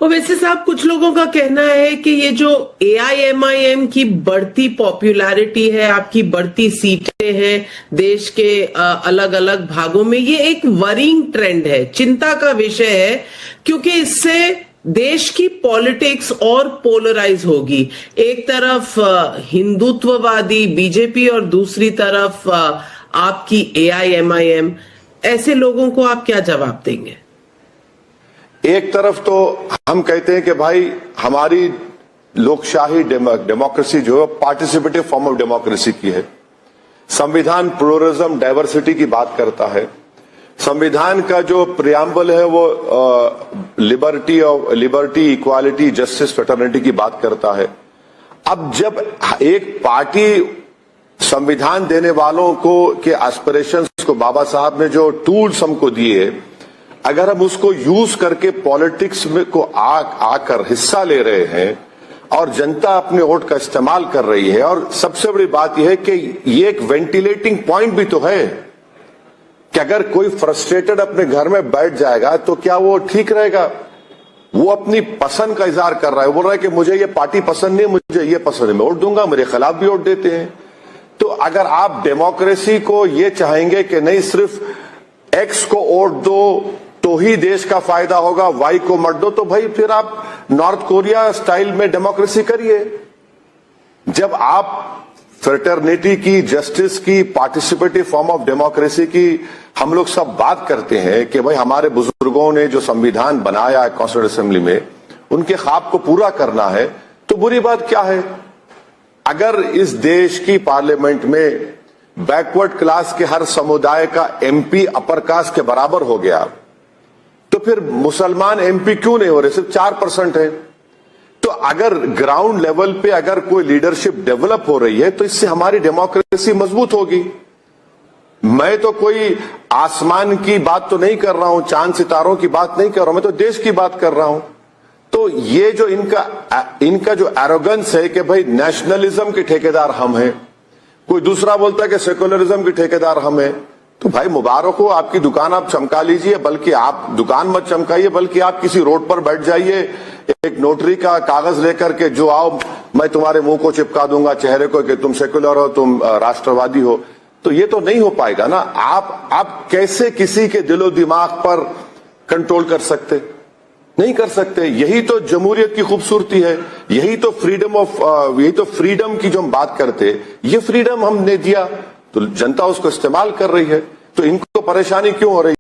और वैसे साहब कुछ लोगों का कहना है कि ये जो AIMIM की बढ़ती पॉपुलैरिटी है, आपकी बढ़ती सीटें हैं देश के अलग अलग भागों में, ये एक वरिंग ट्रेंड है, चिंता का विषय है, क्योंकि इससे देश की पॉलिटिक्स और पोलराइज होगी। एक तरफ हिंदुत्ववादी बीजेपी और दूसरी तरफ आपकी AIMIM। ऐसे लोगों को आप क्या जवाब देंगे? एक तरफ तो हम कहते हैं कि भाई हमारी लोकशाही डेमोक्रेसी जो है पार्टिसिपेटिव फॉर्म ऑफ डेमोक्रेसी की है। संविधान प्लुरलिज्म डाइवर्सिटी की बात करता है। संविधान का जो प्रियम्बल है वो लिबर्टी इक्वालिटी जस्टिस फ्रेटर्निटी की बात करता है। अब जब एक पार्टी संविधान देने वालों को के एस्पिरेशंस को, बाबा साहब ने जो टूल्स हमको दिए, अगर हम उसको यूज करके पॉलिटिक्स में को आकर हिस्सा ले रहे हैं और जनता अपने वोट का इस्तेमाल कर रही है, और सबसे बड़ी बात यह है कि ये एक वेंटिलेटिंग पॉइंट भी तो है कि अगर कोई फ्रस्ट्रेटेड अपने घर में बैठ जाएगा तो क्या वो ठीक रहेगा? वो अपनी पसंद का इजहार कर रहा है, बोल रहा है कि मुझे ये पार्टी पसंद नहीं, मुझे ये पसंद है, मैं वोट दूंगा। मेरे खिलाफ भी वोट देते हैं। तो अगर आप डेमोक्रेसी को ये चाहेंगे कि नहीं सिर्फ एक्स को वोट दो तो ही देश का फायदा होगा, वाई को मत दो, तो भाई फिर आप नॉर्थ कोरिया स्टाइल में डेमोक्रेसी करिए। जब आप फ्रेटर्निटी की, जस्टिस की, पार्टिसिपेटिव फॉर्म ऑफ डेमोक्रेसी की हम लोग सब बात करते हैं कि भाई हमारे बुजुर्गों ने जो संविधान बनाया है कॉन्स्टिट्यूएंट असेंबली में, उनके ख्वाब को पूरा करना है, तो बुरी बात क्या है? अगर इस देश की पार्लियामेंट में बैकवर्ड क्लास के हर समुदाय का MP अपर कास्ट के बराबर हो गया, तो फिर मुसलमान MP क्यों नहीं हो रहे? सिर्फ 4% है। तो अगर ग्राउंड लेवल पे अगर कोई लीडरशिप डेवलप हो रही है तो इससे हमारी डेमोक्रेसी मजबूत होगी। मैं तो कोई आसमान की बात तो नहीं कर रहा हूं, चांद सितारों की बात नहीं कर रहा हूं, मैं तो देश की बात कर रहा हूं। तो ये जो इनका जो एरोगेंस है कि भाई नेशनलिज्म के ठेकेदार हम हैं, कोई दूसरा बोलता है कि सेकुलरिज्म के ठेकेदार हम हैं, तो भाई मुबारक हो, आपकी दुकान आप चमका लीजिए। बल्कि आप दुकान मत चमकाइए, बल्कि आप किसी रोड पर बैठ जाइए, एक नोटरी का कागज लेकर के, जो आओ मैं तुम्हारे मुंह को चिपका दूंगा चेहरे को कि तुम सेकुलर हो, तुम राष्ट्रवादी हो। तो ये तो नहीं हो पाएगा ना। आप कैसे किसी के दिलो दिमाग पर कंट्रोल कर सकते? नहीं कर सकते। यही तो जमहूरियत की खूबसूरती है, यही तो फ्रीडम की जो हम बात करते, ये फ्रीडम हमने दिया तो जनता उसको इस्तेमाल कर रही है। तो इनको परेशानी क्यों हो रही है?